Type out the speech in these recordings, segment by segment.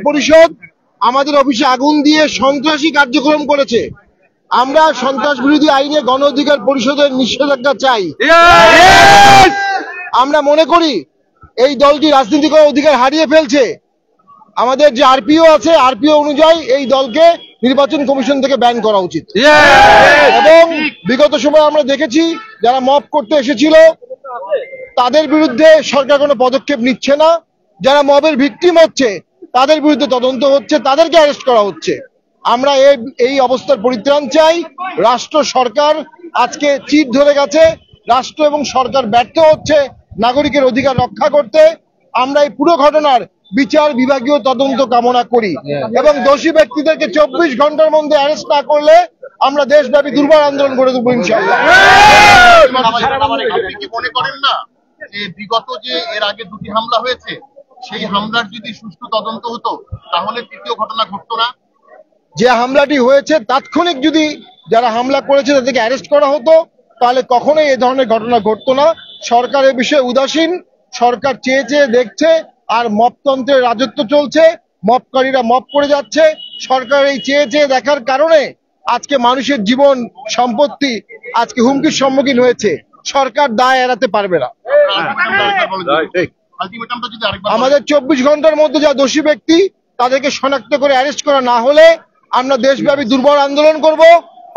পরিষদ আমাদের অফিসে আগুন দিয়ে সন্ত্রাসী কার্যক্রম করেছে। আমরা সন্ত্রাস বিরোধী আইনে গণ অধিকার পরিষদের নিষেধাজ্ঞা চাই। আমরা মনে করি এই দলটি রাজনীতি করার অধিকার হারিয়ে ফেলছে। আমাদের যে আরপিও আছে, আরপিও অনুযায়ী এই দলকে নির্বাচন কমিশন থেকে ব্যান করা উচিত। এবং বিগত সময় আমরা দেখেছি যারা মব করতে এসেছিল তাদের বিরুদ্ধে সরকার কোনো পদক্ষেপ নিচ্ছে না। যারা মবের ভিকটিম হচ্ছে তাদের বিরুদ্ধে তদন্ত হচ্ছে, তাদেরকে অ্যারেস্ট করা হচ্ছে। আমরা এই অবস্থার পরিত্রাণ চাই। রাষ্ট্র সরকার আজকে চিট ধরে গেছে, রাষ্ট্র এবং সরকার ব্যর্থ হচ্ছে নাগরিকের অধিকার রক্ষা করতে। আমরা এই পুরো ঘটনার বিচার বিভাগীয় তদন্ত কামনা করি এবং দোষী ব্যক্তিদেরকে 24 ঘন্টার মধ্যে অ্যারেস্ট না করলে আমরা দেশব্যাপী দুর্বার আন্দোলন করে দেবো ইনশাআল্লাহ। আপনি কি মনে করেন না যে বিগত যে এর আগে দুটি হামলা হয়েছে সেই হামলার যদি সুষ্ঠু তদন্ত হতো তাহলে তৃতীয় ঘটনা ঘটতো না? যে হামলাটি হয়েছে তাৎক্ষণিক যদি যারা হামলা করেছে তাদেরকে অ্যারেস্ট করা হতো তাহলে কখনোই এই ধরনের ঘটনা ঘটতো না। সরকার এ বিষয়ে উদাসীন। সরকার চেয়ে চেয়ে দেখছে আর মপতন্ত্রের রাজত্ব চলছে, মপকারীরা মপ করে যাচ্ছে। সরকার এই চেয়ে চেয়ে দেখার কারণে আজকে মানুষের জীবন সম্পত্তি আজকে হুমকির সম্মুখীন হয়েছে। সরকার দায় এড়াতে পারবে না। আমাদের 24 ঘন্টার মধ্যে যা দোষী ব্যক্তি তাদেরকে শনাক্ত করে অ্যারেস্ট করা না হলে আমরা দেশব্যাপী দুর্বল আন্দোলন করব।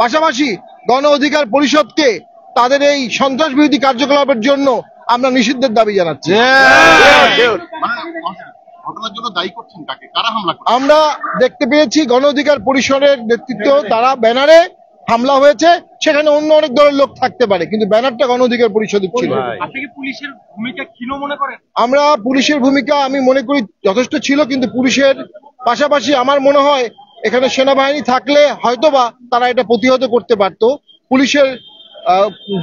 পাশাপাশি গণ অধিকার পরিষদকে তাদের এই সন্ত্রাস বিরোধী কার্যকলাপের জন্য আমরা নিষিদ্ধের দাবি জানাচ্ছি। আমরা দেখতে পেয়েছি গণ অধিকার পরিষদের নেতৃত্ব, তারা ব্যানারে হামলা হয়েছে, সেখানে অন্য অনেক দলের লোক থাকতে পারে কিন্তু ব্যানারটা গণ অধিকার পরিষদের ছিল। পুলিশের ভূমিকা ক্ষীণ মনে করেন? আমরা পুলিশের ভূমিকা আমি মনে করি যথেষ্ট ছিল, কিন্তু পুলিশের পাশাপাশি আমার মনে হয় এখানে সেনাবাহিনী থাকলে হয়তোবা তারা এটা প্রতিহত করতে পারত। পুলিশের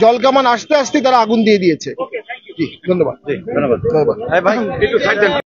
জলকামান আসতে আসতে তারা আগুন দিয়ে দিয়েছে। ধন্যবাদ।